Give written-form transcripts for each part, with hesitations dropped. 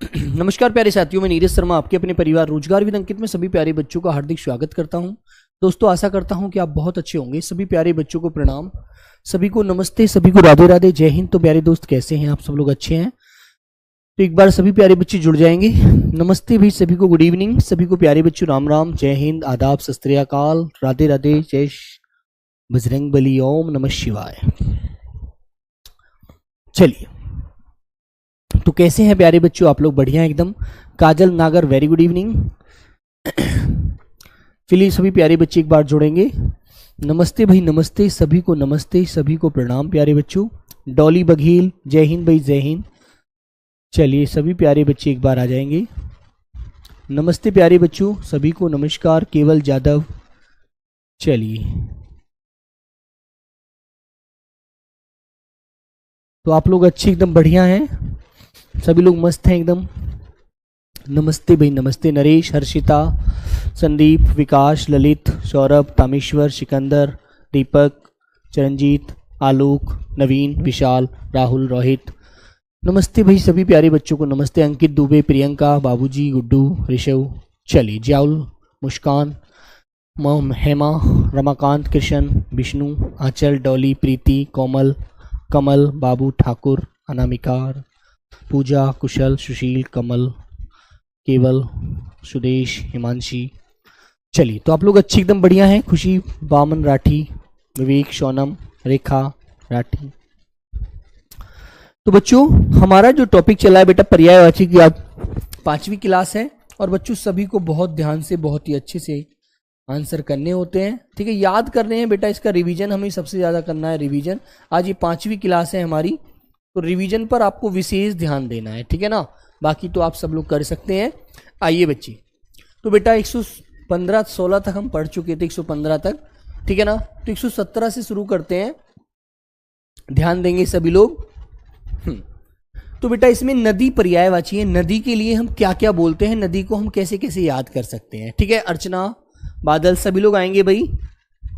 नमस्कार प्यारे साथियों, मैं नीरज शर्मा आपके अपने परिवार रोजगार विद अंकित में सभी प्यारे बच्चों का हार्दिक स्वागत करता हूं। दोस्तों, आशा करता हूं कि आप बहुत अच्छे होंगे। सभी प्यारे बच्चों को प्रणाम, सभी को नमस्ते, सभी को राधे राधे, जय हिंद। तो प्यारे दोस्त, कैसे हैं आप? सब लोग अच्छे हैं? तो एक बार सभी प्यारे बच्चे जुड़ जाएंगे। नमस्ते भी सभी को, गुड इवनिंग सभी को प्यारे बच्चों, राम राम, जय हिंद, आदाब, सत श्री अकाल, राधे राधे, जय बजरंग बली, ओम नमः शिवाय। चलिए, तो कैसे हैं प्यारे बच्चों आप लोग? बढ़िया एकदम। काजल नागर, वेरी गुड इवनिंग। चलिए सभी प्यारे बच्चे एक बार जुड़ेंगे। नमस्ते भाई, नमस्ते सभी को, नमस्ते सभी को, प्रणाम प्यारे बच्चों। डॉली बघेल, जय हिंद भाई, जय हिंद। चलिए सभी प्यारे बच्चे एक बार आ जाएंगे। नमस्ते प्यारे बच्चों सभी को, नमस्कार। केवल जादव, चलिए तो आप लोग अच्छे एकदम बढ़िया हैं, सभी लोग मस्त हैं एकदम। नमस्ते भाई, नमस्ते। नरेश, हर्षिता, संदीप, विकास, ललित, सौरभ, तामेश्वर, सिकंदर, दीपक, चरणजीत, आलोक, नवीन, विशाल, राहुल, रोहित, नमस्ते भाई सभी प्यारे बच्चों को, नमस्ते। अंकित दुबे, प्रियंका, बाबूजी, गुड्डू, ऋषव, चलिए जियाउल, मुस्कान, हेमा, रमाकांत, कृष्ण, विष्णु, आंचल, डॉली, प्रीति, कोमल, कमल, बाबू, ठाकुर, अनामिका, पूजा, कुशल, सुशील, कमल, केवल, सुदेश, हिमांशी। चलिए तो आप लोग अच्छे एकदम बढ़िया हैं। खुशी, बामन राठी, विवेक, सोनम, रेखा राठी। तो बच्चों, हमारा जो टॉपिक चला है बेटा पर्यायवाची की, आज 5वीं क्लास है और बच्चों सभी को बहुत ध्यान से, बहुत ही अच्छे से आंसर करने होते हैं। ठीक है, याद करने हैं बेटा। इसका रिवीजन हमें सबसे ज्यादा करना है, रिवीजन। आज ये 5वीं क्लास है हमारी, तो रिवीजन पर आपको विशेष ध्यान देना है, ठीक है ना। बाकी तो आप सब लोग कर सकते हैं। आइए बच्चे, तो बेटा 115 16 तक हम पढ़ चुके थे, 115 तक, ठीक है ना। तो 117 से शुरू करते हैं, ध्यान देंगे सभी लोग। तो बेटा इसमें नदी पर्यायवाची है। नदी के लिए हम क्या क्या बोलते हैं, नदी को हम कैसे कैसे याद कर सकते हैं, ठीक है। अर्चना, बादल, सभी लोग आएंगे भाई।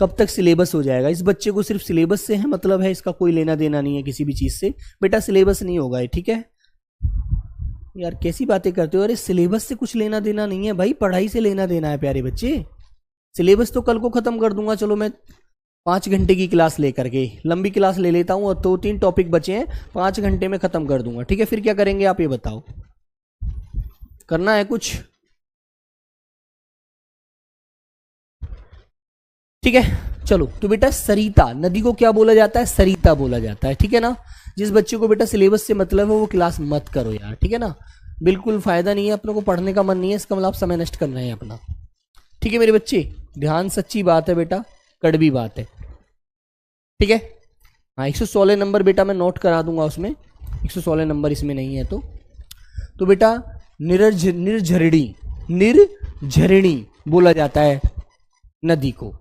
कब तक सिलेबस हो जाएगा? इस बच्चे को सिर्फ सिलेबस से है मतलब है, इसका कोई लेना देना नहीं है किसी भी चीज से। बेटा सिलेबस नहीं होगा, ठीक है यार। कैसी बातें करते हो? अरे सिलेबस से कुछ लेना देना नहीं है भाई, पढ़ाई से लेना देना है प्यारे बच्चे। सिलेबस तो कल को खत्म कर दूंगा, चलो मैं 5 घंटे की क्लास लेकर के, लंबी क्लास ले लेता हूं और 2-3 टॉपिक बचे हैं, 5 घंटे में खत्म कर दूंगा, ठीक है। फिर क्या करेंगे आप ये बताओ? करना है कुछ? ठीक है, चलो। तो बेटा सरिता, नदी को क्या बोला जाता है? सरिता बोला जाता है, ठीक है ना। जिस बच्चे को बेटा सिलेबस से मतलब है वो क्लास मत करो यार, ठीक है ना। बिल्कुल फायदा नहीं है, अपने को पढ़ने का मन नहीं है, इसका मतलब आप समय नष्ट कर रहे हैं अपना, ठीक है मेरे बच्चे। ध्यान, सच्ची बात है बेटा, कड़वी बात है, ठीक है। हाँ, 116 नंबर बेटा मैं नोट करा दूंगा उसमें, 116 नंबर इसमें नहीं है तो बेटा निर्झरिणी बोला जाता है नदी को,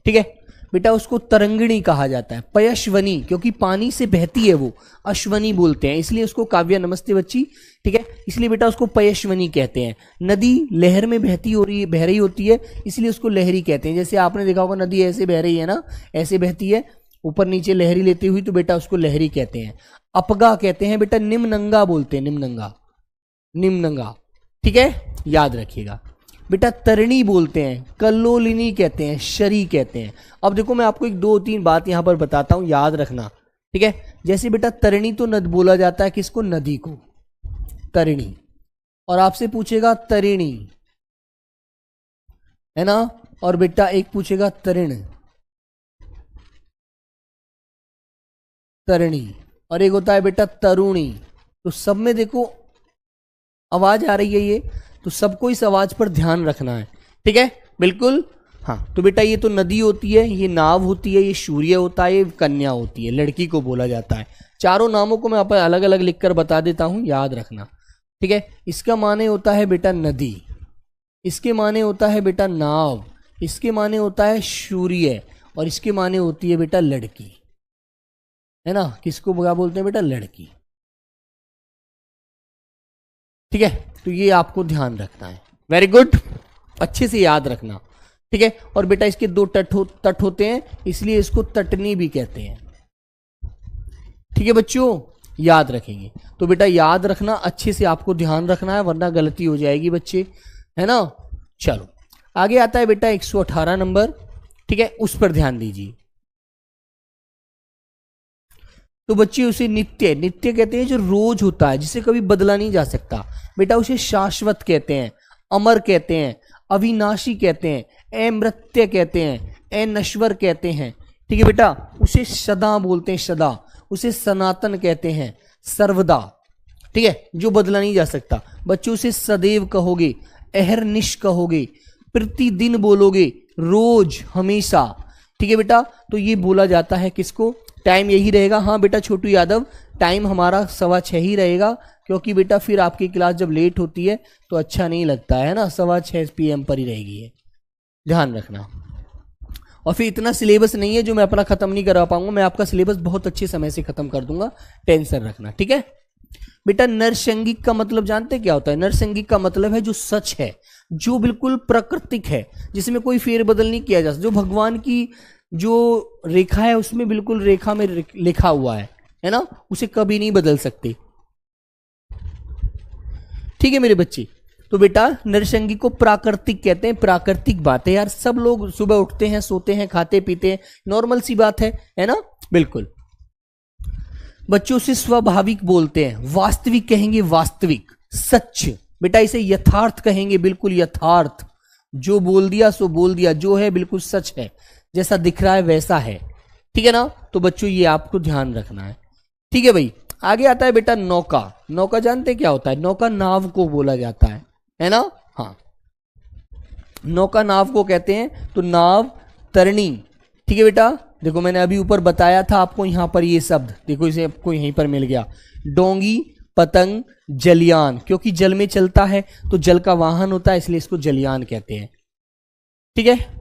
ठीक है बेटा। उसको तरंगिणी कहा जाता है। पयश्वनी, क्योंकि पानी से बहती है वो, अश्वनी बोलते हैं, इसलिए उसको काव्या, नमस्ते बच्ची, ठीक है, इसलिए बेटा उसको पयश्वनी कहते हैं। नदी लहर में बह रही होती है, इसलिए उसको लहरी कहते हैं। जैसे आपने देखा होगा नदी ऐसे बह रही है ना, ऐसे बहती है ऊपर नीचे लहरी लेती हुई, तो बेटा उसको लहरी कहते हैं। अपगा कहते हैं बेटा, निम्नंगा बोलते हैं, निम्नंगा, ठीक है, याद रखिएगा बेटा। तरणी बोलते हैं, कल्लोलिनी कहते हैं, शरी कहते हैं। अब देखो मैं आपको 1-2-3 बात यहां पर बताता हूं, याद रखना, ठीक है। जैसे बेटा तरणी तो नद बोला जाता है किसको? नदी को, तरणी। और आपसे पूछेगा तरिणी, है ना। और बेटा एक पूछेगा तरिण, तरणी, और एक होता है बेटा तरुणी। तो सब में देखो आवाज आ रही है ये, तो सबको इस आवाज पर ध्यान रखना है, ठीक है, बिल्कुल। हाँ, तो बेटा ये तो नदी होती है, ये नाव होती है, ये सूर्य होता है, ये कन्या होती है, लड़की को बोला जाता है। चारों नामों को मैं आप अलग अलग लिखकर बता देता हूं, याद रखना, ठीक है। इसका माने होता है बेटा नदी, इसके माने होता है बेटा नाव, इसके माने होता है सूर्य, और इसके माने होती है बेटा लड़की, है ना। किसको क्या बोलते हैं बेटा? लड़की, ठीक है। तो ये आपको ध्यान रखना है, वेरी गुड, अच्छे से याद रखना, ठीक है। और बेटा इसके 2 तट होते हैं, इसलिए इसको तटनी भी कहते हैं, ठीक है बच्चों। याद रखेंगे। तो बेटा याद रखना, अच्छे से आपको ध्यान रखना है वरना गलती हो जाएगी बच्चे, है ना। चलो आगे आता है बेटा 118 नंबर, ठीक है, उस पर ध्यान दीजिए। तो बच्चे उसे नित्य, नित्य कहते हैं जो रोज होता है, जिसे कभी बदला नहीं जा सकता। बेटा उसे शाश्वत कहते हैं, अमर कहते हैं, अविनाशी कहते हैं, अमृत्य कहते हैं, अनश्वर कहते हैं। ठीक है बेटा, उसे सदा बोलते हैं, सदा। उसे सनातन कहते हैं, सर्वदा। ठीक है, जो बदला नहीं जा सकता। बच्चों उसे सदैव कहोगे, अहरनिश कहोगे, प्रतिदिन बोलोगे, रोज, हमेशा। ठीक है बेटा, तो ये बोला जाता है किसको? टाइम यही रहेगा। हाँ बेटा छोटू यादव, टाइम हमारा 6:15 ही रहेगा, क्योंकि बेटा फिर आपकी क्लास जब लेट होती है तो अच्छा नहीं लगता है ना। 6:15 PM पर ही रहेगी, है, ध्यान रखना। और फिर इतना सिलेबस नहीं है जो मैं अपना खत्म नहीं करा पाऊंगा, मैं आपका सिलेबस बहुत अच्छे समय से खत्म कर दूंगा, टेंशन रखना, ठीक है बेटा। नरसंगिक का मतलब जानते क्या होता है? नरसंगिक का मतलब है जो सच है, जो बिल्कुल प्राकृतिक है, जिसमें कोई फेरबदल नहीं किया जा सकता, जो भगवान की जो रेखा है उसमें बिल्कुल रेखा में लिखा हुआ है ना, उसे कभी नहीं बदल सकते। ठीक है मेरे बच्चे, तो बेटा नरसंगिक को प्राकृतिक कहते हैं। प्राकृतिक बात है यार, सब लोग सुबह उठते हैं, सोते हैं, खाते पीते हैं, नॉर्मल सी बात है ना, बिल्कुल। बच्चों से स्वाभाविक बोलते हैं, वास्तविक कहेंगे, वास्तविक, सच। बेटा इसे यथार्थ कहेंगे, बिल्कुल यथार्थ, जो बोल दिया सो बोल दिया, जो है बिल्कुल सच है, जैसा दिख रहा है वैसा है। ठीक है ना, तो बच्चों ये आपको ध्यान रखना है। ठीक है भाई, आगे आता है बेटा नौका। नौका जानते क्या होता है? नौका नाव को बोला जाता है ना। हाँ, नौका नाव को कहते हैं। तो नाव, तरणी। ठीक है बेटा, देखो मैंने अभी ऊपर बताया था आपको, यहां पर ये शब्द देखो, इसे आपको यहीं पर मिल गया। डोंगी, पतंग, जलयान, क्योंकि जल में चलता है तो जल का वाहन होता है, इसलिए इसको जलयान कहते हैं। ठीक है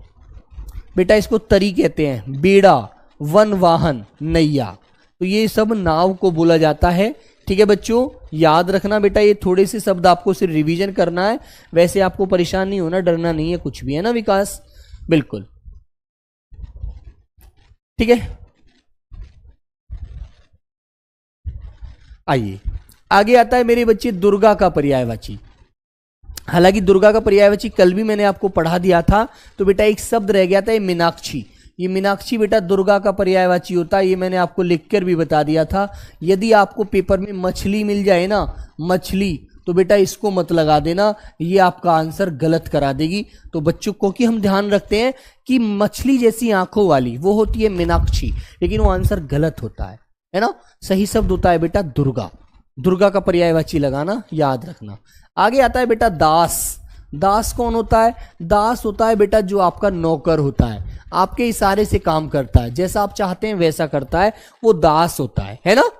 बेटा, इसको तरी कहते हैं, बेड़ा, वन वाहन, नैया। तो ये सब नाव को बोला जाता है। ठीक है बच्चों, याद रखना बेटा, ये थोड़े से शब्द आपको सिर्फ रिवीजन करना है, वैसे आपको परेशान नहीं होना, डरना नहीं है कुछ भी, है ना विकास, बिल्कुल। ठीक है, आइए आगे आता है मेरे बच्चे दुर्गा का पर्यायवाची। हालांकि दुर्गा का पर्यायवाची कल भी मैंने आपको पढ़ा दिया था, तो बेटा एक शब्द रह गया था, ये मीनाक्षी। ये मीनाक्षी बेटा दुर्गा का पर्यायवाची होता है, ये मैंने आपको लिखकर भी बता दिया था। यदि आपको पेपर में मछली मिल जाए ना, मछली, तो बेटा इसको मत लगा देना, ये आपका आंसर गलत करा देगी। तो बच्चों को कि हम ध्यान रखते हैं कि मछली जैसी आंखों वाली वो होती है मीनाक्षी, लेकिन वो आंसर गलत होता है ना। सही शब्द होता है बेटा दुर्गा। दुर्गा का पर्यायवाची लगाना, याद रखना। आगे आता है बेटा दास। दास कौन होता है? दास होता है बेटा जो आपका नौकर होता है, आपके इशारे से काम करता है, जैसा आप चाहते हैं वैसा करता है, वो दास होता है ना।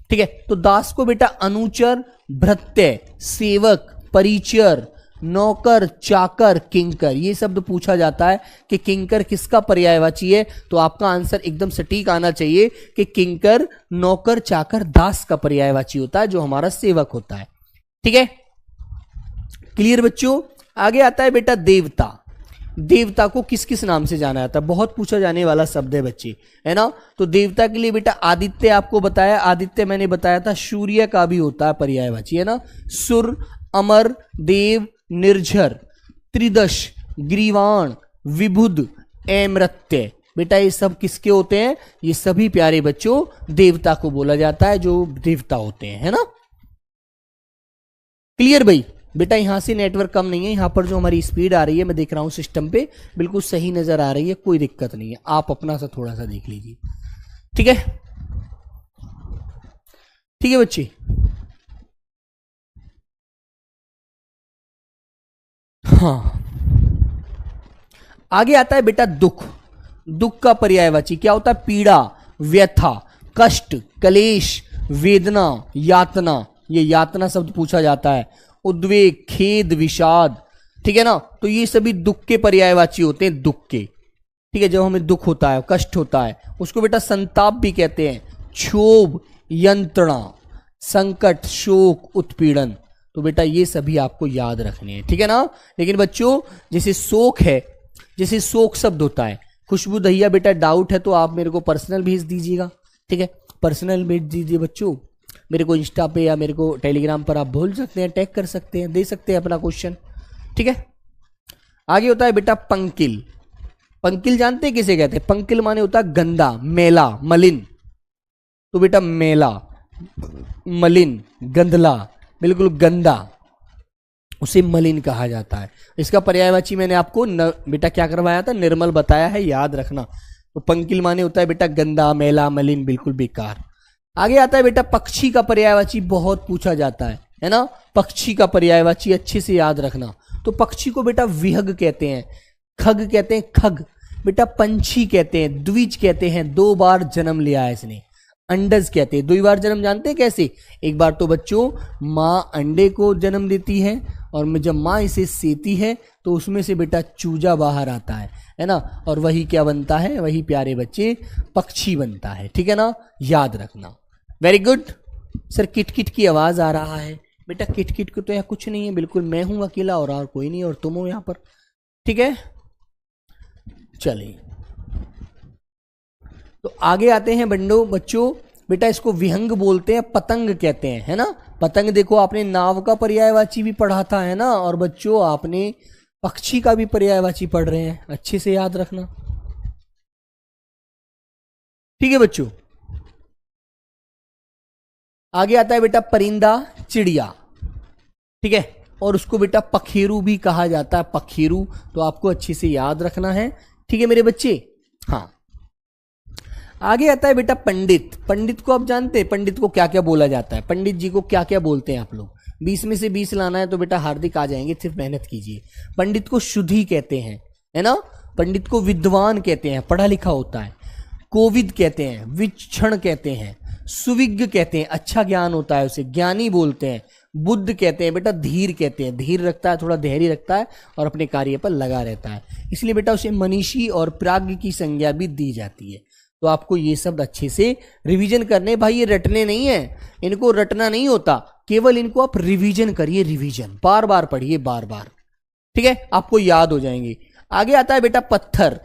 ठीक है, तो दास को बेटा अनुचर, भृत्य, सेवक, परिचर, नौकर, चाकर, किंकर, ये शब्द पूछा जाता है कि किंकर किसका पर्यायवाची है, तो आपका आंसर एकदम सटीक आना चाहिए कि किंकर, नौकर, चाकर, दास का पर्यायवाची होता है, जो हमारा सेवक होता है। ठीक है, क्लियर बच्चों। आगे आता है बेटा देवता। देवता को किस किस नाम से जाना जाता है? बहुत पूछा जाने वाला शब्द है बच्चे, है ना। तो देवता के लिए बेटा आदित्य आपको बताया, आदित्य मैंने बताया था सूर्य का भी होता है पर्यायवाची, है ना। सुर, अमर, देव, निर्झर, त्रिदश, ग्रीवाण, विबुध, अमृत्य। बेटा ये सब किसके होते हैं? ये सभी प्यारे बच्चों देवता को बोला जाता है, जो देवता होते हैं, है ना। क्लियर भाई। बेटा यहां से नेटवर्क कम नहीं है, यहां पर जो हमारी स्पीड आ रही है मैं देख रहा हूं सिस्टम पे, बिल्कुल सही नजर आ रही है, कोई दिक्कत नहीं है, आप अपना सा थोड़ा सा देख लीजिए। ठीक है, ठीक है बच्चे। हाँ, आगे आता है बेटा दुख। दुख का पर्यायवाची क्या होता है? पीड़ा, व्यथा, कष्ट, क्लेश, वेदना, यातना। ये यातना शब्द पूछा जाता है। उद्वेग, खेद, विषाद। ठीक है ना, तो ये सभी दुख के पर्यायवाची होते हैं, दुख के। ठीक है, जब हमें दुख होता है, कष्ट होता है, उसको बेटा संताप भी कहते हैं। क्षोभ, यंत्रणा, संकट, शोक, उत्पीड़न। तो बेटा ये सभी आपको याद रखने हैं, ठीक है ना। लेकिन बच्चों जैसे शोक है, जैसे शोक शब्द होता है, खुशबू दहिया बेटा डाउट है तो आप मेरे को पर्सनल भेज दीजिएगा, ठीक है, पर्सनल भेज दीजिए बच्चों। मेरे को इंस्टा पे या मेरे को टेलीग्राम पर आप बोल सकते हैं, टैग कर सकते हैं, दे सकते हैं अपना क्वेश्चन। ठीक है, आगे होता है बेटा पंकिल। पंकिल जानते हैं किसे कहते हैं? पंकिल माने होता है गंदा, मैला, मलिन। तो बेटा मैला, मलिन, गंदला, बिल्कुल गंदा, उसे मलिन कहा जाता है। इसका पर्यायवाची मैंने आपको बेटा क्या करवाया था, निर्मल बताया है, याद रखना। तो पंकिल माने होता है बेटा गंदा, मैला, मलिन, बिल्कुल बेकार। आगे आता है बेटा पक्षी का पर्यायवाची, बहुत पूछा जाता है ना। पक्षी का पर्यायवाची अच्छे से याद रखना। तो पक्षी को बेटा विहग कहते हैं, खग कहते हैं, खग बेटा पंछी कहते हैं, द्विज कहते हैं, 2 बार जन्म लिया है इसने। अंडज कहते हैं, 2 बार जन्म जानते हैं कैसे? एक बार तो बच्चों माँ अंडे को जन्म देती है और जब माँ इसे सेती है तो उसमें से बेटा चूजा बाहर आता है ना, और वही क्या बनता है, वही प्यारे बच्चे पक्षी बनता है। ठीक है ना, याद रखना। Very good. सर किटकिट की आवाज आ रहा है। बेटा किटकिट को तो यहाँ कुछ नहीं है, बिल्कुल मैं हूं अकेला और कोई नहीं, और तुम हो यहाँ पर। ठीक है, चलिए तो आगे आते हैं बच्चों। बेटा इसको विहंग बोलते हैं, पतंग कहते हैं, है ना। पतंग देखो आपने नाव का पर्यायवाची भी पढ़ा था, है ना, और बच्चों आपने पक्षी का भी पर्यायवाची पढ़ रहे हैं, अच्छे से याद रखना। ठीक है बच्चों, आगे आता है बेटा परिंदा, चिड़िया। ठीक है, और उसको बेटा पखेरु भी कहा जाता है, पखेरु, तो आपको अच्छे से याद रखना है। ठीक है मेरे बच्चे। हाँ, आगे आता है बेटा पंडित। पंडित को आप जानते हैं, पंडित को क्या क्या बोला जाता है? पंडित जी को क्या क्या बोलते हैं आप लोग? 20 में से 20 लाना है तो बेटा हार्दिक आ जाएंगे, सिर्फ मेहनत कीजिए। पंडित को शुद्धि कहते हैं, है ना। पंडित को विद्वान कहते हैं, पढ़ा लिखा होता है। कोविद कहते हैं, विचक्षण कहते हैं, सुविज्ञ कहते हैं, अच्छा ज्ञान होता है उसे, ज्ञानी बोलते हैं। बुद्ध कहते हैं बेटा, धीर कहते हैं, धीर रखता है, थोड़ा धैर्य रखता है और अपने कार्य पर लगा रहता है, इसलिए बेटा उसे मनीषी और प्राज्ञ की संज्ञा भी दी जाती है। तो आपको ये शब्द अच्छे से रिवीजन करने, भाई ये रटने नहीं है, इनको रटना नहीं होता, केवल इनको आप रिवीजन करिए, रिवीजन बार बार पढ़िए, बार बार। ठीक है, आपको याद हो जाएंगे। आगे आता है बेटा पत्थर।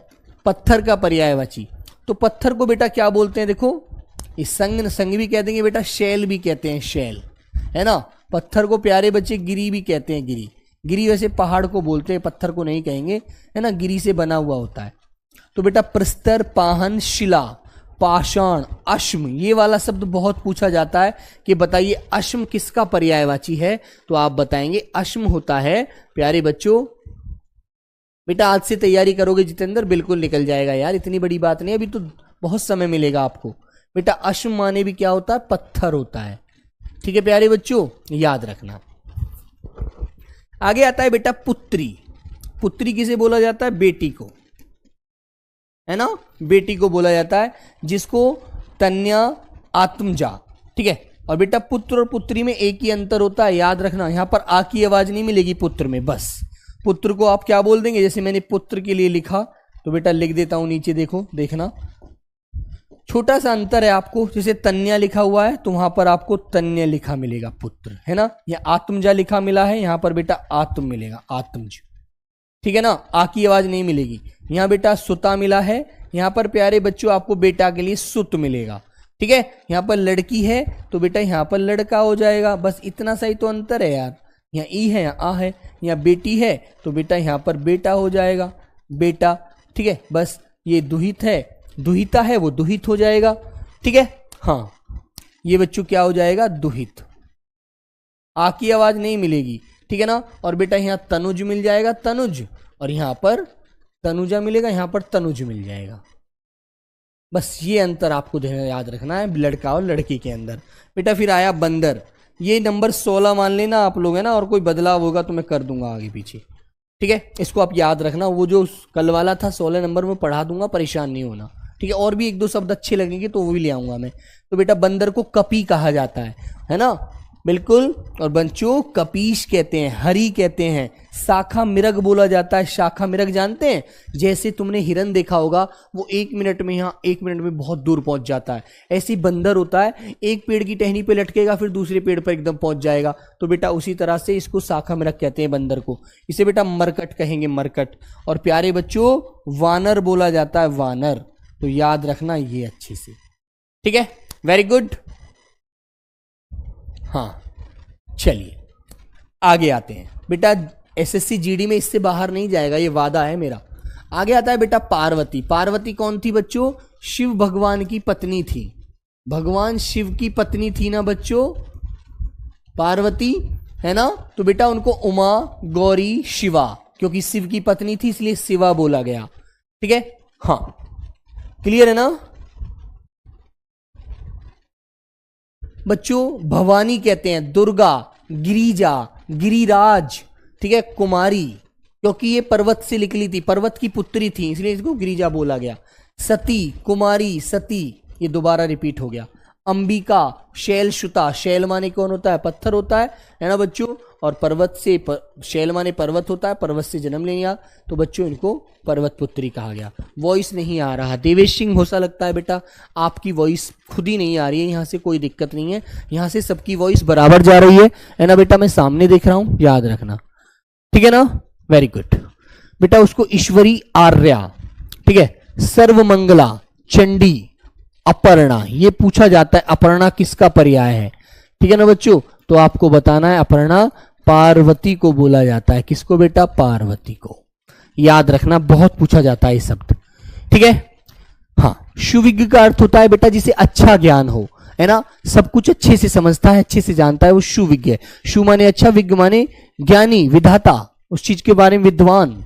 पत्थर का पर्यायवाची, तो पत्थर को बेटा क्या बोलते हैं? देखो इस संग भी कह देंगे बेटा, शैल भी कहते हैं, शैल, है ना। पत्थर को प्यारे बच्चे गिरी भी कहते हैं, गिरी। गिरी वैसे पहाड़ को बोलते हैं, पत्थर को नहीं कहेंगे, है ना, गिरी से बना हुआ होता है। तो बेटा प्रस्तर, पाहन, शिला, पाषाण, अश्म, ये वाला शब्द बहुत पूछा जाता है कि बताइए अश्म किसका पर्यायवाची है? तो आप बताएंगे अश्म होता है प्यारे बच्चों, बेटा आज से तैयारी करोगे जितेंद्र, बिल्कुल निकल जाएगा यार, इतनी बड़ी बात नहीं, अभी तो बहुत समय मिलेगा आपको। बेटा अश्म माने भी क्या होता है? पत्थर होता है। ठीक है प्यारे बच्चों, याद रखना। आगे आता है बेटा पुत्री। पुत्री किसे बोला जाता है? बेटी को, है ना, बेटी को बोला जाता है, जिसको तन्या, आत्मजा। ठीक है, और बेटा पुत्र और पुत्री में एक ही अंतर होता है, याद रखना। यहां पर आ की आवाज नहीं मिलेगी पुत्र में, बस पुत्र को आप क्या बोल देंगे? जैसे मैंने पुत्र के लिए लिखा तो बेटा लिख देता हूं नीचे, देखो देखना, छोटा सा अंतर है आपको। जैसे तन्या लिखा हुआ है तो वहां पर आपको तन्य लिखा मिलेगा, पुत्र, है ना। या आत्मजा लिखा मिला है, यहां पर बेटा आत्म मिलेगा, आत्मज। ठीक है ना, आ की आवाज नहीं मिलेगी। यहाँ बेटा सुता मिला है, यहाँ पर प्यारे बच्चों आपको बेटा के लिए सुत मिलेगा। ठीक है, यहाँ पर लड़की है तो बेटा यहाँ पर लड़का हो जाएगा, बस इतना सा ही तो अंतर है यार। यहाँ ई है, यहाँ आ है, यहाँ बेटी है तो बेटा यहाँ पर बेटा हो जाएगा, बेटा। ठीक है, बस ये दुहित है, दुहिता है, वो दुहित हो जाएगा। ठीक है, हाँ ये बच्चों क्या हो जाएगा? दुहित। आ की आवाज नहीं मिलेगी, ठीक है ना। और बेटा यहाँ तनुज मिल जाएगा, तनुज, और यहाँ पर तनुजा मिलेगा, यहाँ पर तनुज मिल जाएगा। बस ये अंतर आपको याद रखना है लड़का और लड़की के अंदर। बेटा फिर आया बंदर, ये नंबर 16 मान लेना आप लोग, है ना, और कोई बदलाव होगा तो मैं कर दूंगा आगे पीछे। ठीक है, इसको आप याद रखना, वो जो कल वाला था 16 नंबर में पढ़ा दूंगा, परेशान नहीं होना। ठीक है, और भी 1-2 शब्द अच्छे लगेंगे तो वो भी ले आऊंगा मैं। तो बेटा बंदर को कपी कहा जाता है ना, बिल्कुल। और बंचो कपीश कहते हैं, हरी कहते हैं, शाखा मिरग बोला जाता है। शाखा मिरग जानते हैं? जैसे तुमने हिरन देखा होगा, वो 1 मिनट में, यहाँ 1 मिनट में बहुत दूर पहुंच जाता है, ऐसे बंदर होता है, एक पेड़ की टहनी पे लटकेगा फिर दूसरे पेड़ पर एकदम पहुंच जाएगा। तो बेटा उसी तरह से इसको शाखा मिरग कहते हैं बंदर को। इसे बेटा मरकट कहेंगे, मरकट। और प्यारे बच्चों वानर बोला जाता है, वानर। तो याद रखना ये अच्छे से, ठीक है, वेरी गुड। हाँ चलिए आगे आते हैं बेटा। एसएससी जीडी में इससे बाहर नहीं जाएगा, ये वादा है मेरा। आगे आता है बेटा पार्वती। पार्वती कौन थी बच्चों? शिव भगवान की पत्नी थी। भगवान शिव की पत्नी थी ना बच्चों पार्वती, है ना। तो बेटा उनको उमा, गौरी, शिवा, क्योंकि शिव की पत्नी थी इसलिए शिवा बोला गया। ठीक है, हाँ क्लियर है ना बच्चों। भवानी कहते हैं, दुर्गा, गिरिजा, गिरिराज, ठीक है, कुमारी, क्योंकि ये पर्वत से निकली थी, पर्वत की पुत्री थी इसलिए इसको गिरिजा बोला गया। सती, कुमारी, सती, ये दोबारा रिपीट हो गया। अंबिका, शैलसुता, शैल माने कौन होता है? पत्थर होता है ना बच्चों। और पर्वत से शैल माने पर्वत होता है, पर्वत से जन्म लिया तो बच्चों इनको पर्वत पुत्री कहा गया। वॉइस नहीं आ रहा देवेश सिंह घोषा, लगता है बेटा आपकी वॉइस खुद ही नहीं आ रही है। यहाँ से कोई दिक्कत नहीं है, यहाँ से सबकी वॉइस बराबर जा रही है ना बेटा। मैं सामने देख रहा हूं, याद रखना, ठीक है ना। वेरी गुड बेटा। उसको ईश्वरी आर्या, ठीक है, सर्वमंगला, चंडी, अपर्णा, ये पूछा जाता है अपर्णा किसका पर्याय है, ठीक है ना बच्चों। तो आपको बताना है अपर्णा पार्वती को बोला जाता है। किसको बेटा? पार्वती को। याद रखना, बहुत पूछा जाता है ये शब्द, ठीक है। हाँ, सुविज्ञ का अर्थ होता है बेटा जिसे अच्छा ज्ञान हो, है ना, सब कुछ अच्छे से समझता है, अच्छे से जानता है, वो सुविज्ञ है। सु माने अच्छा, विज्ञ माने ज्ञानी, विधाता, उस चीज के बारे में विद्वान।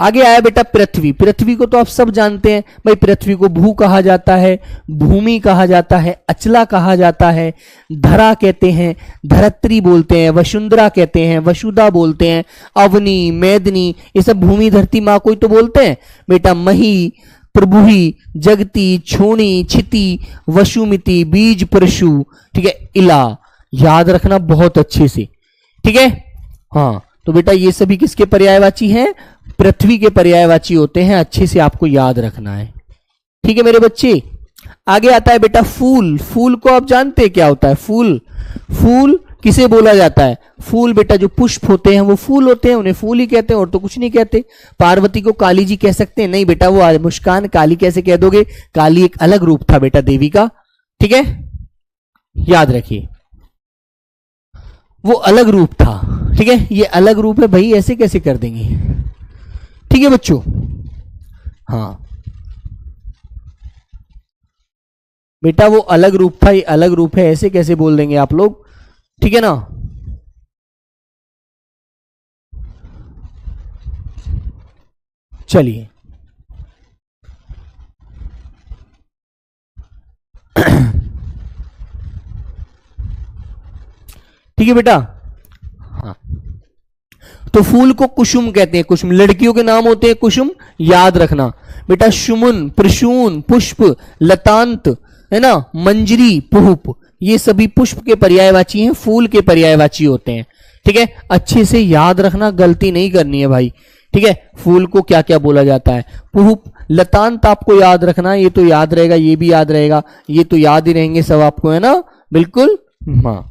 आगे आया बेटा पृथ्वी। पृथ्वी को तो आप सब जानते हैं भाई, पृथ्वी को भू कहा जाता है, भूमि कहा जाता है, अचला कहा जाता है, धरा कहते हैं, धरत्री बोलते हैं, वसुंधरा कहते हैं, वसुधा बोलते हैं, अवनी, मेदनी, ये सब भूमि धरती माँ को ही तो बोलते हैं बेटा। मही, प्रभुही, जगती, छोणी, छिति, वसुमिति, बीज, परशु, ठीक है, इला। याद रखना बहुत अच्छे से, ठीक है। हाँ तो बेटा ये सभी किसके पर्यायवाची हैं? पृथ्वी के पर्यायवाची होते हैं, अच्छे से आपको याद रखना है, ठीक है मेरे बच्चे। आगे आता है बेटा फूल। फूल को आप जानते हैं क्या होता है? फूल, फूल किसे बोला जाता है? फूल बेटा जो पुष्प होते हैं वो फूल होते हैं, उन्हें फूल ही कहते हैं और तो कुछ नहीं कहते। पार्वती को काली जी कह सकते हैं? नहीं बेटा, वो मुस्कान काली कैसे कह दोगे? काली एक अलग रूप था बेटा देवी का, ठीक है, याद रखिए, वो अलग रूप था, ठीक है। ये अलग रूप है भाई, ऐसे कैसे कर देंगे, ठीक है बच्चों। हाँ बेटा वो अलग रूप था, ये अलग रूप है, ऐसे कैसे बोल देंगे आप लोग, ठीक है ना। चलिए ठीक है बेटा। हाँ तो फूल को कुसुम कहते हैं, कुसुम, लड़कियों के नाम होते हैं कुसुम, याद रखना बेटा। सुमन, प्रसून, पुष्प, लतांत, है ना, मंजरी, पुष्प, ये सभी पुष्प के पर्यायवाची हैं, फूल के पर्यायवाची होते हैं, ठीक है। अच्छे से याद रखना, गलती नहीं करनी है भाई, ठीक है। फूल को क्या क्या बोला जाता है? पुष्प, लतांत आपको याद रखना, ये तो याद रहेगा, ये भी याद रहेगा, ये तो याद ही रहेंगे सब आपको, है ना, बिल्कुल। हाँ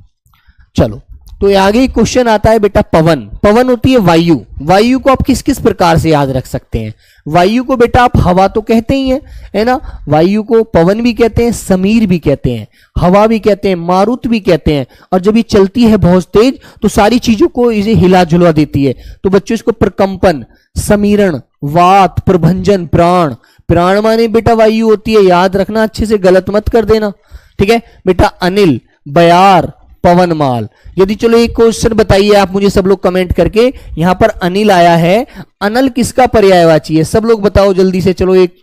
चलो तो आगे क्वेश्चन आता है बेटा पवन। पवन होती है वायु। वायु को आप किस किस प्रकार से याद रख सकते हैं? वायु को बेटा आप हवा तो कहते ही हैं, है ना, वायु को पवन भी कहते हैं, समीर भी कहते हैं, हवा भी कहते हैं, मारुत भी कहते हैं। और जब ये चलती है बहुत तेज तो सारी चीजों को इसे हिला झुला देती है, तो बच्चों इसको प्रकंपन, समीरण, वात, प्रभंजन, प्राण। प्राण माने बेटा वायु होती है, याद रखना, अच्छे से गलत मत कर देना, ठीक है बेटा। अनिल, बयार, पवनमाल। यदि चलो एक क्वेश्चन बताइए आप मुझे सब लोग कमेंट करके, यहां पर अनिल आया है, अनल किसका पर्यायवाची है? सब लोग बताओ जल्दी से, चलो एक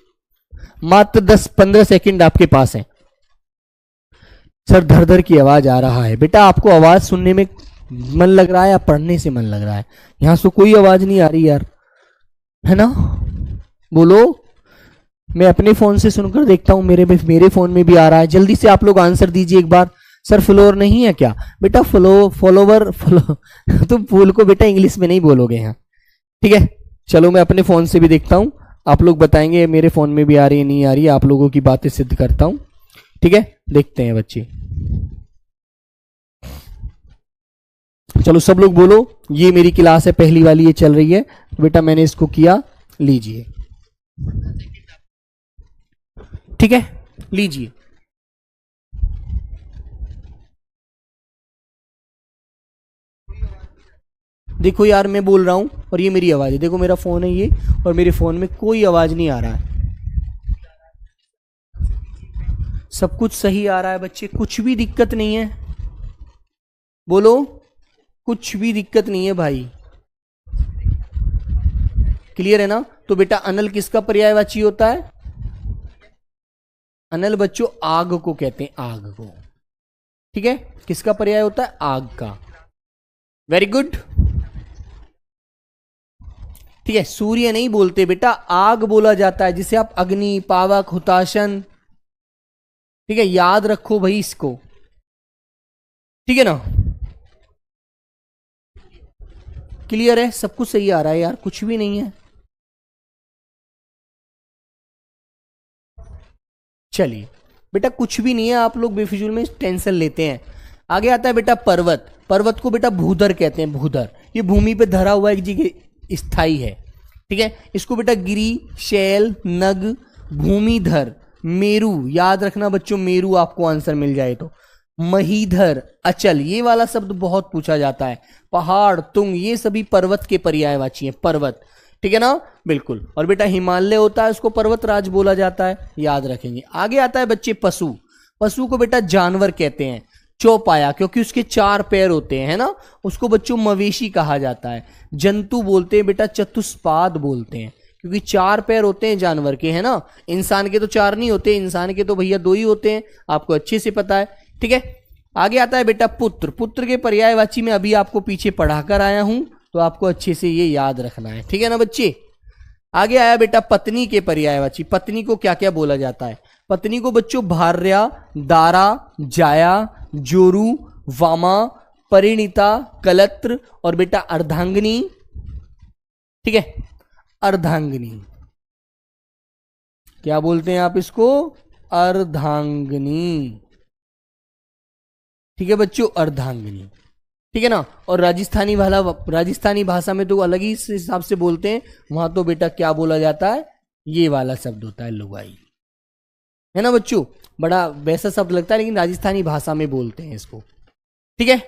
मात्र 10-15 सेकंड आपके पास है। सर धर धर की आवाज आ रहा है बेटा, आपको आवाज सुनने में मन लग रहा है या पढ़ने से मन लग रहा है? यहां से कोई आवाज नहीं आ रही यार, है ना, बोलो। मैं अपने फोन से सुनकर देखता हूं, मेरे फोन में भी आ रहा है। जल्दी से आप लोग आंसर दीजिए एक बार। सर फ्लोर नहीं है क्या बेटा? फॉलोवर तुम फूल को बेटा इंग्लिश में नहीं बोलोगे यहाँ, ठीक है। चलो मैं अपने फोन से भी देखता हूँ, आप लोग बताएंगे मेरे फोन में भी आ रही है नहीं आ रही है, आप लोगों की बातें सिद्ध करता हूँ, ठीक है। देखते हैं बच्चे, चलो सब लोग बोलो। ये मेरी क्लास है पहली वाली, ये चल रही है, तो बेटा मैंने इसको किया, लीजिए, ठीक है, लीजिए। देखो यार मैं बोल रहा हूं और ये मेरी आवाज है, देखो मेरा फोन है ये, और मेरे फोन में कोई आवाज नहीं आ रहा है, सब कुछ सही आ रहा है बच्चे, कुछ भी दिक्कत नहीं है, बोलो कुछ भी दिक्कत नहीं है भाई, क्लियर है ना। तो बेटा अनल किसका पर्यायवाची होता है? अनल बच्चों आग को कहते हैं, आग को, ठीक है, किसका पर्याय होता है? आग का। वेरी गुड, ठीक है। सूर्य नहीं बोलते बेटा, आग बोला जाता है, जिसे आप अग्नि, पावक, हुताशन, ठीक है, याद रखो भाई इसको, ठीक है ना। क्लियर है, सब कुछ सही आ रहा है यार, कुछ भी नहीं है। चलिए बेटा कुछ भी नहीं है, आप लोग बेफिजूल में टेंशन लेते हैं। आगे आता है बेटा पर्वत। पर्वत को बेटा भूधर कहते हैं, भूधर, ये भूमि पे धरा हुआ एक जगह स्थाई है, ठीक है। इसको बेटा गिरी, शैल, नग, भूमिधर, मेरु, याद रखना बच्चों, मेरु आपको आंसर मिल जाए तो, महीधर, अचल, ये वाला शब्द बहुत पूछा जाता है, पहाड़, तुंग, ये सभी पर्वत के पर्यायवाची हैं, पर्वत, ठीक है ना, बिल्कुल। और बेटा हिमालय होता है, उसको पर्वतराज बोला जाता है, याद रखेंगे। आगे आता है बच्चे पशु। पशु को बेटा जानवर कहते हैं, चौपाया, क्योंकि उसके 4 पैर होते हैं, है ना, उसको बच्चों मवेशी कहा जाता है। जंतु बोलते हैं बेटा, चतुष्पाद बोलते हैं, क्योंकि 4 पैर होते हैं जानवर के, है ना, इंसान के तो 4 नहीं होते, इंसान के तो भैया 2 ही होते हैं, आपको अच्छे से पता है, ठीक है। आगे आता है बेटा पुत्र। पुत्र के पर्यायवाची में अभी आपको पीछे पढ़ाकर आया हूं, तो आपको अच्छे से ये याद रखना है, ठीक है ना बच्चे। आगे आया बेटा पत्नी के पर्यायवाची। पत्नी को क्या क्या बोला जाता है? पत्नी को बच्चों भार्या, दारा, जाया, जोरू, वामा, परिणीता, कलत्र और बेटा अर्धांगिनी, ठीक है, अर्धांगिनी, क्या बोलते हैं आप इसको? अर्धांगिनी, ठीक है बच्चों, अर्धांगिनी, ठीक है ना। और राजस्थानी भाषा में तो अलग ही हिसाब से बोलते हैं, वहां तो बेटा क्या बोला जाता है? ये वाला शब्द होता है लुगाई, है ना बच्चों, बड़ा वैसा शब्द लगता है, लेकिन राजस्थानी भाषा में बोलते हैं इसको, ठीक है।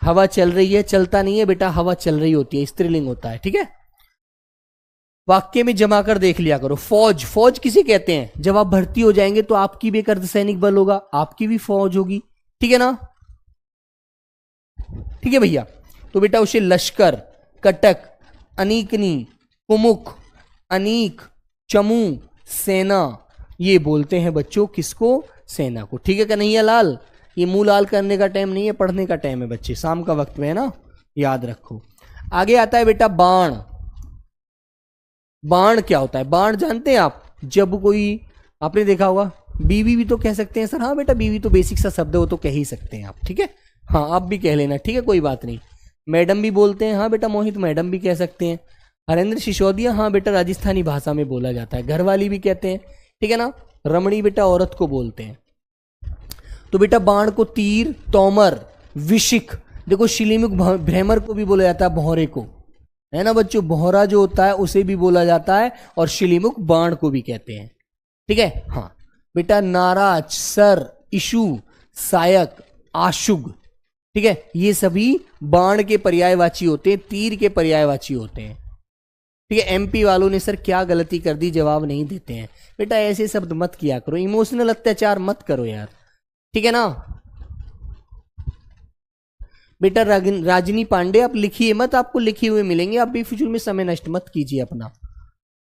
हवा चल रही है, चलता नहीं है बेटा, हवा चल रही होती है, स्त्रीलिंग होता है, ठीक है। वाक्य में जमा कर देख लिया करो। फौज, फौज किसे कहते हैं? जब आप भर्ती हो जाएंगे तो आपकी भी एक अर्धसैनिक बल होगा, आपकी भी फौज होगी, ठीक है ना, ठीक है भैया। तो बेटा उसे लश्कर, कटक, अनीकनी, कुमुख, अनीक, चमू, सेना, ये बोलते हैं बच्चों, किसको? सेना को, ठीक है कन्हैया लाल। ये मुंह लाल करने का टाइम नहीं है, पढ़ने का टाइम है बच्चे, शाम का वक्त में, है ना, याद रखो। आगे आता है बेटा बाण। बाण क्या होता है? बाण जानते हैं आप? जब कोई, आपने देखा होगा, बीवी भी तो कह सकते हैं सर, हाँ बेटा बीवी तो बेसिक सा शब्द है, वो तो कह ही सकते हैं आप, ठीक है, हाँ आप भी कह लेना, ठीक है, कोई बात नहीं। मैडम भी बोलते हैं, हाँ बेटा मोहित मैडम भी कह सकते हैं। हरेंद्र सिसोदिया, हाँ बेटा राजस्थानी भाषा में बोला जाता है, घरवाली भी कहते हैं, ठीक है ना। रमणी बेटा औरत को बोलते हैं। तो बेटा बाण को तीर, तोमर, विशिख, देखो शिलीमुख भ्रमर को भी बोला जाता है, भौरे को, है ना बच्चों, भौरा जो होता है उसे भी बोला जाता है, और शिलीमुख बाण को भी कहते हैं, ठीक है। हाँ बेटा नाराज, सर, इशु, सायक, आशुग, ठीक है, ये सभी बाण के पर्यायवाची होते हैं, तीर के पर्यायवाची होते हैं, ठीक है। एमपी वालों ने सर क्या गलती कर दी, जवाब नहीं देते हैं। बेटा ऐसे शब्द मत किया करो, इमोशनल अत्याचार मत करो यार, ठीक है ना। बेटा रागिनी पांडे, आप लिखिए मत, आपको लिखे हुए मिलेंगे, आप बेफिजूल में समय नष्ट मत कीजिए अपना,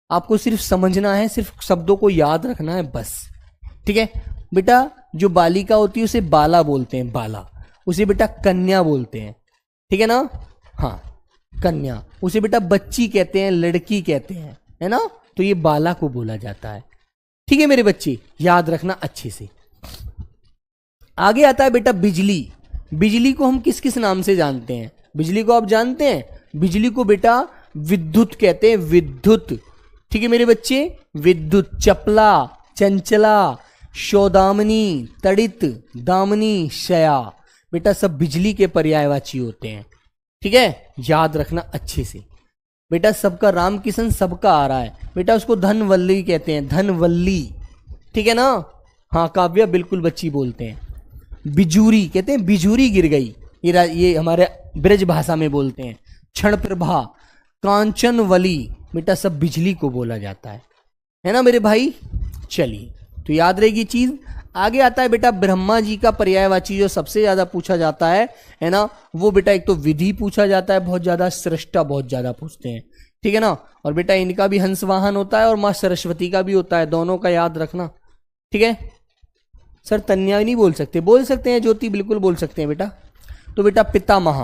आपको सिर्फ समझना है, सिर्फ शब्दों को याद रखना है बस, ठीक है। बेटा जो बालिका होती है उसे बाला बोलते हैं, बाला, उसे बेटा कन्या बोलते हैं, ठीक है ना, हाँ कन्या, उसे बेटा बच्ची कहते हैं, लड़की कहते हैं, है ना, तो ये बाला को बोला जाता है, ठीक है मेरे बच्चे, याद रखना अच्छे से। आगे आता है बेटा बिजली। बिजली को हम किस किस नाम से जानते हैं? बिजली को आप जानते हैं? बिजली को बेटा विद्युत कहते हैं, विद्युत, ठीक है मेरे बच्चे, विद्युत। चपला, चंचला, शोदामनी, तड़ित, दामनी, शया, बेटा सब बिजली के पर्यायवाची होते हैं, ठीक है, याद रखना अच्छे से। बेटा सबका राम किशन सबका आ रहा है, बेटा उसको धनवल्ली कहते हैं, धनवल्ली, ठीक है ना, हाँ काव्या बिल्कुल बच्ची बोलते हैं। बिजूरी कहते हैं, बिजूरी गिर गई, ये हमारे ब्रज भाषा में बोलते हैं, क्षण प्रभा, कांचनवली, बेटा सब बिजली को बोला जाता है ना मेरे भाई। चलिए तो याद रहेगी चीज। आगे आता है बेटा ब्रह्मा जी का पर्यायवाची जो सबसे ज्यादा पूछा जाता है ना, वो बेटा एक तो विधि पूछा जाता है बहुत ज्यादा, सृष्टा बहुत ज्यादा पूछते हैं, ठीक है ना। और बेटा इनका भी हंस वाहन होता है और माँ सरस्वती का भी होता है, दोनों का याद रखना, ठीक है। सर तन्या नहीं बोल सकते, बोल सकते हैं ज्योति, बिल्कुल बोल सकते हैं बेटा। तो बेटा पितामह,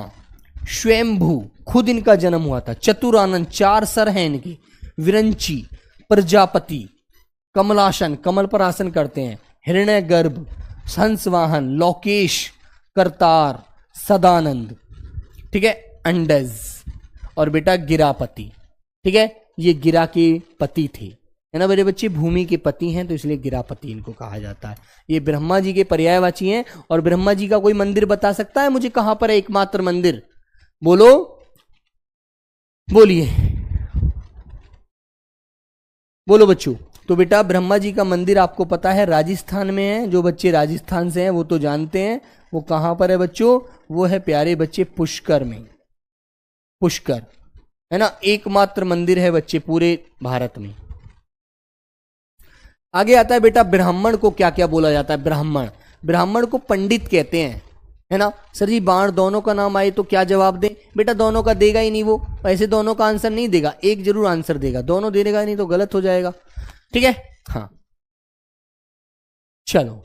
स्वयंभू, खुद इनका जन्म हुआ था, चतुरानंद, 4 सर हैं इनके, विरंची, प्रजापति, कमलासन, कमल पर आसन करते हैं, हिरण्य गर्भ, हंसवाहन, लोकेश, करतार, सदानंद, ठीक है, अंडज, और बेटा गिरापति, ठीक है। ये गिरा के पति थे, है ना मेरे बच्चे, भूमि के पति हैं तो इसलिए गिरापति इनको कहा जाता है। ये ब्रह्मा जी के पर्यायवाची हैं। और ब्रह्मा जी का कोई मंदिर बता सकता है मुझे कहां पर है एकमात्र मंदिर? बोलो, बोलिए, बोलो बच्चों। तो बेटा ब्रह्मा जी का मंदिर आपको पता है राजस्थान में है। जो बच्चे राजस्थान से हैं वो तो जानते हैं वो कहां पर है बच्चों, वो है प्यारे बच्चे पुष्कर में। पुष्कर है ना, एकमात्र मंदिर है बच्चे पूरे भारत में। आगे आता है बेटा ब्राह्मण को क्या क्या बोला जाता है। ब्राह्मण, ब्राह्मण को पंडित कहते हैं, है ना। सर जी बाण दोनों का नाम आए तो क्या जवाब दे? बेटा दोनों का देगा ही नहीं वो, ऐसे दोनों का आंसर नहीं देगा, एक जरूर आंसर देगा, दोनों दे देगा नहीं तो गलत हो जाएगा, ठीक है। हाँ चलो,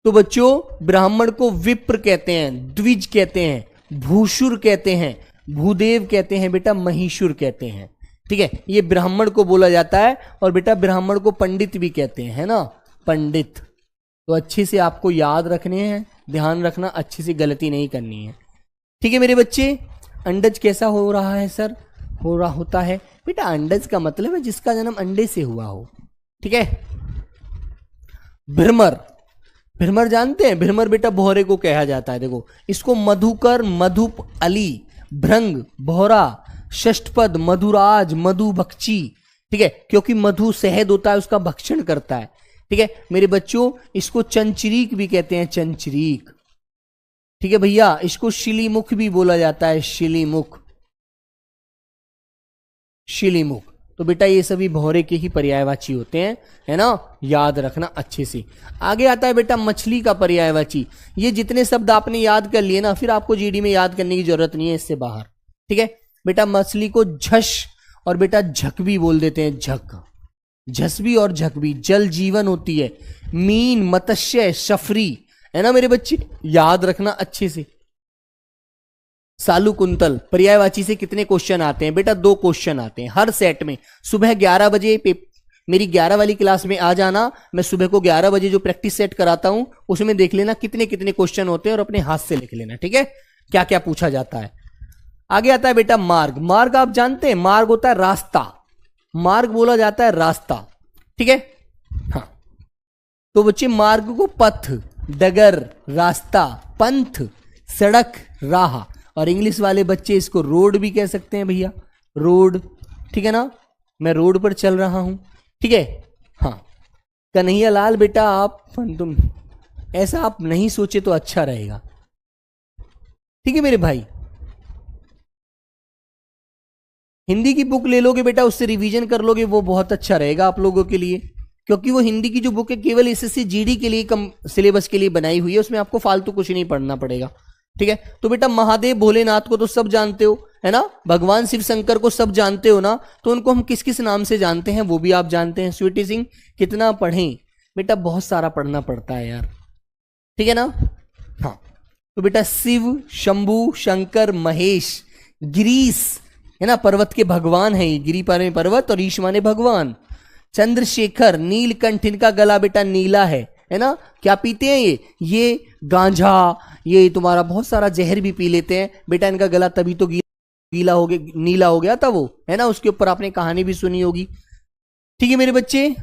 तो बच्चों ब्राह्मण को विप्र कहते हैं, द्विज कहते हैं, भूषुर कहते हैं, भूदेव कहते हैं, बेटा महिषुर कहते हैं, ठीक है। ये ब्राह्मण को बोला जाता है। और बेटा ब्राह्मण को पंडित भी कहते हैं, है ना, पंडित। तो अच्छे से आपको याद रखने हैं, ध्यान रखना, अच्छे से गलती नहीं करनी है, ठीक है मेरे बच्चे। अंडज कैसा हो रहा है सर? हो रहा होता है बेटा, अंडज का मतलब है जिसका जन्म अंडे से हुआ हो, ठीक है। भ्रमर, भ्रमर जानते हैं? भ्रमर बेटा भौरे को कहा जाता है। देखो इसको मधुकर, मधुप अली, भृंग, भौरा, षष्ठपद, मधुराज, मधुभक्षी, ठीक है, क्योंकि मधु शहद होता है उसका भक्षण करता है, ठीक है मेरे बच्चों। इसको चंचरीक भी कहते हैं, चंचरीक, ठीक है भैया। इसको शिलीमुख भी बोला जाता है, शिलीमुख, शिलीमुख। तो बेटा ये सभी भौरे के ही पर्यायवाची होते हैं, है ना, याद रखना अच्छे से। आगे आता है बेटा मछली का पर्यायवाची। ये जितने शब्द आपने याद कर लिए ना, फिर आपको जीडी में याद करने की जरूरत नहीं है इससे बाहर, ठीक है बेटा। मछली को झस और बेटा झक भी बोल देते हैं, झक, झसबी और झक भी, जल जीवन होती है। मीन, मत्स्य, सफरी, है ना मेरे बच्चे, याद रखना अच्छे से। सालू कुंतल, पर्यायवाची से कितने क्वेश्चन आते हैं बेटा? 2 क्वेश्चन आते हैं हर सेट में। सुबह 11 बजे मेरी 11 वाली क्लास में आ जाना, मैं सुबह को 11 बजे जो प्रैक्टिस सेट कराता हूं उसमें देख लेना कितने कितने क्वेश्चन होते हैं और अपने हाथ से लिख लेना, ठीक है, क्या क्या पूछा जाता है। आगे आता है बेटा मार्ग। मार्ग आप जानते हैं, मार्ग होता है रास्ता, मार्ग बोला जाता है रास्ता, ठीक है। हाँ तो बच्चे मार्ग को पथ, डगर, रास्ता, पंथ, सड़क, राह, और इंग्लिश वाले बच्चे इसको रोड भी कह सकते हैं भैया, रोड, ठीक है ना। मैं रोड पर चल रहा हूं, ठीक है। हाँ कन्हैया लाल बेटा आप तुम ऐसा आप नहीं सोचे तो अच्छा रहेगा, ठीक है मेरे भाई। हिंदी की बुक ले लोगे बेटा, उससे रिवीजन कर लोगे, वो बहुत अच्छा रहेगा आप लोगों के लिए, क्योंकि वो हिंदी की जो बुक है केवल एसएससी जीडी के लिए, कम सिलेबस के लिए बनाई हुई है, उसमें आपको फालतू कुछ नहीं पढ़ना पड़ेगा, ठीक है। तो बेटा महादेव भोलेनाथ को तो सब जानते हो, है ना, भगवान शिव शंकर को सब जानते हो ना, तो उनको हम किस किस नाम से जानते हैं वो भी आप जानते हैं। स्वीटी सिंह कितना पढ़ें बेटा? बहुत सारा पढ़ना पड़ता है यार, ठीक है ना। हाँ तो बेटा शिव, शंभु, शंकर, महेश, गिरीश, है ना, पर्वत के भगवान है, गिरी पर पर्वत और ईश माने भगवान। चंद्रशेखर, नीलकंठ, इनका गला बेटा नीला है ना। क्या पीते हैं ये गांजा, ये तुम्हारा बहुत सारा जहर भी पी लेते हैं बेटा। इनका गला तभी तो गीला हो गया, नीला हो गया था वो, है ना, उसके ऊपर आपने कहानी भी सुनी होगी, ठीक है मेरे बच्चे।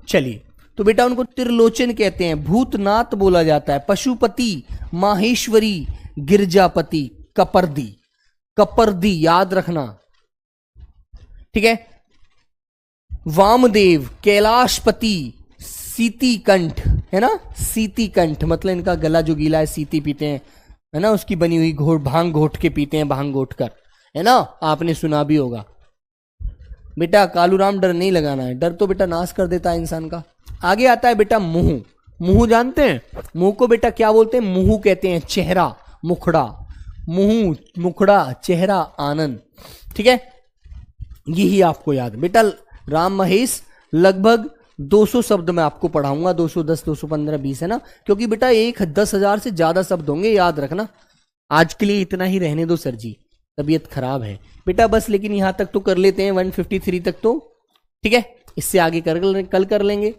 चलिए तो बेटा उनको त्रिलोचन कहते हैं, भूतनाथ बोला जाता है, पशुपति, माहेश्वरी, गिरजापति, कपर्दी, कपर्दी याद रखना, ठीक है। वामदेव, कैलाशपति, सीती कंठ, है ना, सीती कंठ मतलब इनका गला जो गीला है, सीती पीते हैं, है ना, उसकी बनी हुई घोट, भांग घोट के पीते हैं, भांग घोट कर, है ना, आपने सुना भी होगा। बेटा कालूराम डर नहीं लगाना है, डर तो बेटा नाश कर देता है इंसान का। आगे आता है बेटा मुंह। मुंह जानते हैं? मुंह को बेटा क्या बोलते हैं? मुंह कहते हैं चेहरा, मुखड़ा, मुंह, मुखड़ा, चेहरा, आनंद। ठीक है, यही आपको याद। बेटा राम महेश लगभग 200 शब्द मैं आपको पढ़ाऊंगा, 210, 215, 20, है ना, क्योंकि बेटा 10,000 से ज्यादा शब्द होंगे, याद रखना। आज के लिए इतना ही रहने दो सर जी, तबीयत खराब है बेटा बस, लेकिन यहां तक तो कर लेते हैं, 153 तक तो, ठीक है। इससे आगे कल कर लेंगे।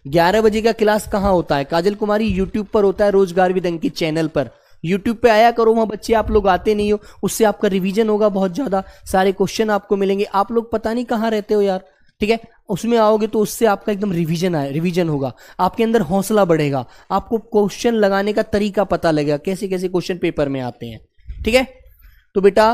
11 बजे का क्लास कहाँ होता है? काजल कुमारी यूट्यूब पर होता है, रोजगार विद अंकित चैनल पर। यूट्यूब पे आया करो, वहां बच्चे आप लोग आते नहीं हो, उससे आपका रिवीजन होगा बहुत ज्यादा, सारे क्वेश्चन आपको मिलेंगे। आप लोग पता नहीं कहाँ रहते हो यार, ठीक है। उसमें आओगे तो उससे आपका एकदम रिवीजन होगा, आपके अंदर हौसला बढ़ेगा, आपको क्वेश्चन लगाने का तरीका पता लगेगा, कैसे कैसे क्वेश्चन पेपर में आते हैं, ठीक है। तो बेटा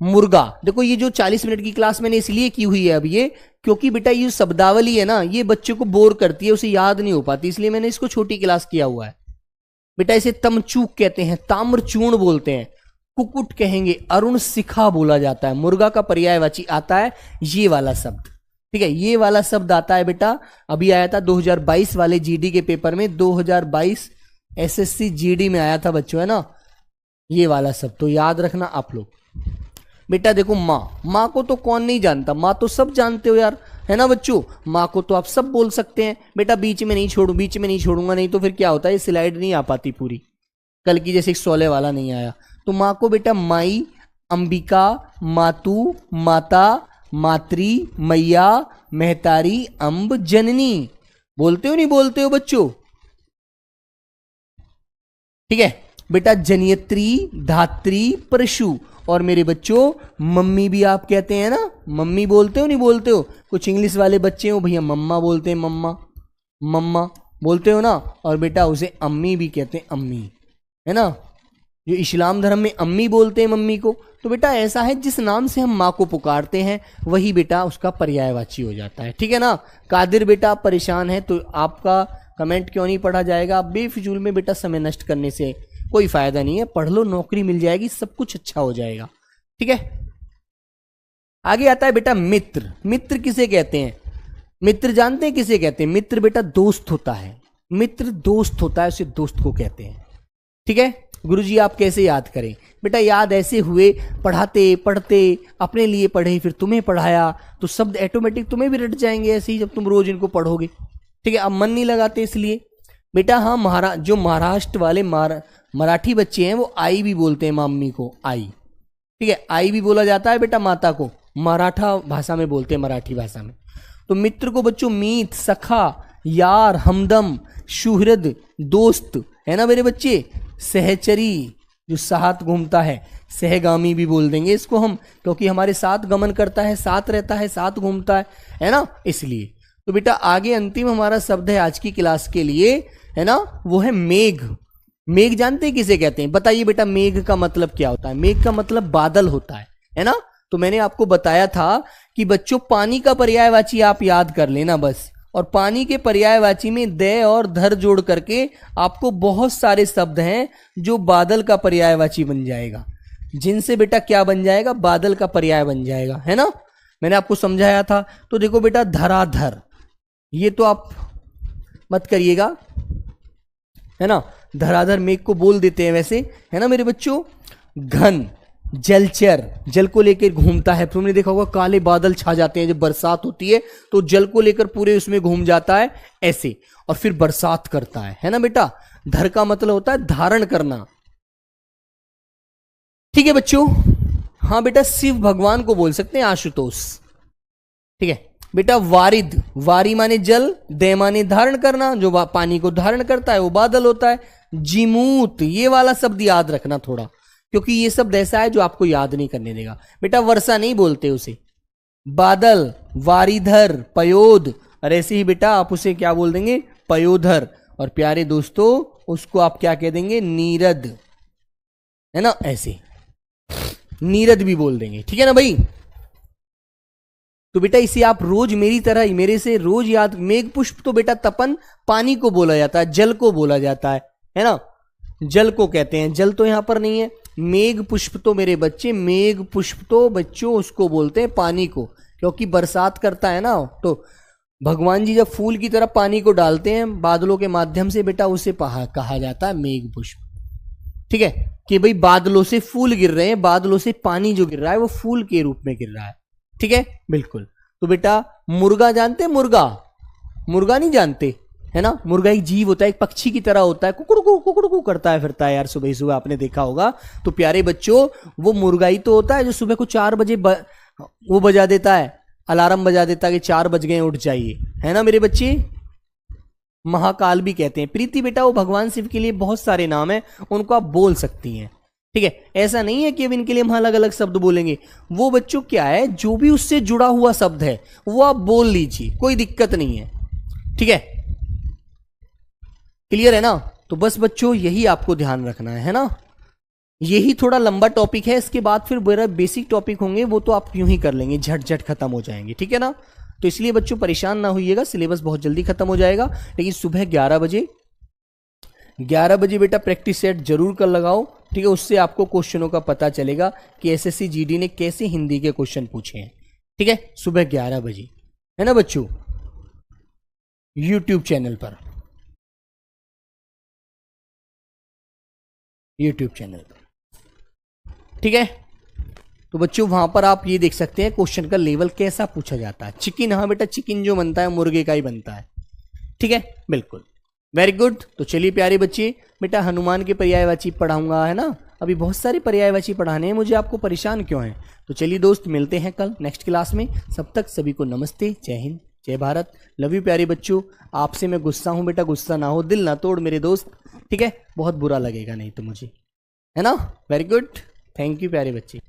मुर्गा, देखो ये जो 40 मिनट की क्लास मैंने इसलिए की हुई है अब ये, क्योंकि बेटा ये शब्दावली है ना, ये बच्चों को बोर करती है, उसे याद नहीं हो पाती, इसलिए मैंने इसको छोटी क्लास किया हुआ है। बेटा इसे तमचूक कहते हैं, ताम्रचूर्ण बोलते हैं, कुकुट कहेंगे, अरुण शिखा बोला जाता है। मुर्गा का पर्यायवाची आता है ये वाला शब्द, ठीक है, ये वाला शब्द आता है बेटा, अभी आया था 2022 वाले जीडी के पेपर में, 2022 एसएससी जीडी में आया था बच्चों, है ना, ये वाला शब्द तो याद रखना आप लोग। बेटा देखो माँ, माँ को तो कौन नहीं जानता, माँ तो सब जानते हो यार, है ना बच्चों, माँ को तो आप सब बोल सकते हैं। बेटा बीच में नहीं छोड़ूंगा, नहीं तो फिर क्या होता है, ये स्लाइड नहीं आ पाती पूरी, कल की जैसे 16 वाला नहीं आया। तो माँ को बेटा माई, अंबिका, मातु, माता, मातृ, मैया, महतारी, अम्ब, जननी बोलते हो, नहीं बोलते हो बच्चों? ठीक है बेटा, जनियत्री, धात्री, परशु, और मेरे बच्चों मम्मी भी आप कहते हैं ना, मम्मी बोलते हो, नहीं बोलते हो? कुछ इंग्लिश वाले बच्चे हो भैया, मम्मा बोलते हैं, मम्मा, मम्मा बोलते हो ना, और बेटा उसे अम्मी भी कहते हैं, अम्मी, है ना, जो इस्लाम धर्म में अम्मी बोलते हैं मम्मी को। तो बेटा ऐसा है, जिस नाम से हम माँ को पुकारते हैं वही बेटा उसका पर्यायवाची हो जाता है, ठीक है ना। कादिर बेटा आप परेशान है तो आपका कमेंट क्यों नहीं पढ़ा जाएगा? बेफिजूल में बेटा समय नष्ट करने से कोई फायदा नहीं है, पढ़ लो, नौकरी मिल जाएगी, सब कुछ अच्छा हो जाएगा, ठीक है। आगे आता है बेटा मित्र। मित्र किसे कहते हैं? मित्र जानते हैं किसे कहते हैं? मित्र बेटा दोस्त होता है, मित्र दोस्त होता है, उसे दोस्त को कहते हैं, ठीक है। गुरुजी आप कैसे याद करें? बेटा याद ऐसे हुए, पढ़ाते पढ़ते अपने लिए पढ़े, फिर तुम्हें पढ़ाया, तो शब्द ऑटोमेटिक तुम्हें भी रट जाएंगे ऐसे ही, जब तुम रोज इनको पढ़ोगे, ठीक है। अब मन नहीं लगाते इसलिए। बेटा हाँ, जो महाराष्ट्र वाले मराठी बच्चे हैं वो आई भी बोलते हैं मम्मी को, आई, ठीक है, आई भी बोला जाता है बेटा माता को, मराठा भाषा में बोलते हैं, मराठी भाषा में। तो मित्र को बच्चों मीत, सखा, यार, हमदम, सुहृद, दोस्त, है ना मेरे बच्चे, सहचरी, जो साथ घूमता है, सहगामी भी बोल देंगे इसको हम, क्योंकि हमारे साथ गमन करता है, साथ रहता है, साथ घूमता है ना, इसलिए। तो बेटा आगे अंतिम हमारा शब्द है आज की क्लास के लिए, है ना, वो है मेघ। मेघ जानते हैं किसे कहते हैं? बताइए बेटा, मेघ का मतलब क्या होता है? मेघ का मतलब बादल होता है ना। तो मैंने आपको बताया था कि बच्चों पानी का पर्यायवाची आप याद कर लेना बस, और पानी के पर्यायवाची में दे और धर जोड़ करके आपको बहुत सारे शब्द हैं जो बादल का पर्यायवाची बन जाएगा, जिनसे बेटा क्या बन जाएगा? बादल का पर्याय बन जाएगा, है ना। मैंने आपको समझाया था। तो देखो बेटा धराधर, ये तो आप मत करिएगा, है ना, धराधर मेघ को बोल देते हैं वैसे, है ना मेरे बच्चों। घन, जलचर, जल को लेकर घूमता है, तुमने देखा होगा काले बादल छा जाते हैं जब बरसात होती है, तो जल को लेकर पूरे उसमें घूम जाता है ऐसे, और फिर बरसात करता है ना बेटा। धर का मतलब होता है धारण करना, ठीक है बच्चों। हाँ बेटा, शिव भगवान को बोल सकते हैं आशुतोष, ठीक है बेटा। वारिद, वारी माने जल, दे माने धारण करना, जो पानी को धारण करता है वो बादल होता है। जिमूत, ये वाला शब्द याद रखना थोड़ा, क्योंकि ये शब्द ऐसा है जो आपको याद नहीं करने देगा। बेटा वर्षा नहीं बोलते उसे, बादल, वारीधर, पयोध, और ऐसे ही बेटा आप उसे क्या बोल देंगे? पयोधर। और प्यारे दोस्तों उसको आप क्या कह देंगे? नीरद, है ना, ऐसे नीरद भी बोल देंगे, ठीक है ना भाई। तो बेटा इसे आप रोज मेरी तरह मेरे से रोज याद। मेघ पुष्प तो बेटा तपन, पानी को बोला जाता है, जल को बोला जाता है ना। जल को कहते हैं। जल तो यहां पर नहीं है। मेघ पुष्प तो मेरे बच्चे, मेघ पुष्प तो बच्चों उसको बोलते हैं पानी को, क्योंकि बरसात करता है ना, तो भगवान जी जब फूल की तरह पानी को डालते हैं बादलों के माध्यम से, बेटा उसे कहा जाता है मेघ पुष्प। ठीक है, कि भाई बादलों से फूल गिर रहे हैं, बादलों से पानी जो गिर रहा है वो फूल के रूप में गिर रहा है। ठीक है, बिल्कुल। तो बेटा मुर्गा जानते हैं? मुर्गा, मुर्गा नहीं जानते है ना? मुर्गा एक जीव होता है, एक पक्षी की तरह होता है, कुकड़ू करता है, फिरता है यार सुबह सुबह, आपने देखा होगा। तो प्यारे बच्चों वो मुर्गा ही तो होता है जो सुबह को 4 बजे वो बजा देता है, अलार्म बजा देता है कि 4 बज गए उठ जाइए, है ना मेरे बच्चे? महाकाल भी कहते हैं। प्रीति बेटा वो भगवान शिव के लिए बहुत सारे नाम है, उनको आप बोल सकती हैं। ठीक है, ऐसा नहीं है कि अब इनके लिए हम अलग अलग शब्द बोलेंगे। वो बच्चों क्या है, जो भी उससे जुड़ा हुआ शब्द है वो आप बोल लीजिए, कोई दिक्कत नहीं है। ठीक है, क्लियर है ना? तो बस बच्चों यही आपको ध्यान रखना है ना? यही थोड़ा लंबा टॉपिक है, इसके बाद फिर मेरा बेसिक टॉपिक होंगे वो तो आप यूं ही कर लेंगे, झट झट खत्म हो जाएंगे। ठीक है ना? तो इसलिए बच्चों परेशान ना होइएगा, सिलेबस बहुत जल्दी खत्म हो जाएगा। लेकिन सुबह 11 बजे बेटा प्रैक्टिस सेट जरूर कर लगाओ। ठीक है, उससे आपको क्वेश्चनों का पता चलेगा कि एसएससी जीडी ने कैसे हिंदी के क्वेश्चन पूछे हैं। ठीक है, सुबह 11 बजे, है ना बच्चों? यूट्यूब चैनल पर, यूट्यूब चैनल पर। ठीक है, तो बच्चों वहां पर आप ये देख सकते हैं क्वेश्चन का लेवल कैसा पूछा जाता है। चिकन, हाँ बेटा चिकन जो बनता है मुर्गे का ही बनता है। ठीक है, बिल्कुल, वेरी गुड। तो चलिए प्यारे बच्चे, बेटा हनुमान के पर्यायवाची पढ़ाऊंगा, है ना? अभी बहुत सारे पर्यायवाची पढ़ाने हैं मुझे, आपको परेशान क्यों है? तो चलिए दोस्त, मिलते हैं कल नेक्स्ट क्लास में। सब तक सभी को नमस्ते, जय हिंद, जय भारत, लव यू प्यारे बच्चों। आपसे मैं गुस्सा हूं बेटा, गुस्सा ना हो, दिल ना तोड़ मेरे दोस्त। ठीक है, बहुत बुरा लगेगा नहीं तो मुझे, है ना? वेरी गुड, थैंक यू प्यारे बच्चे।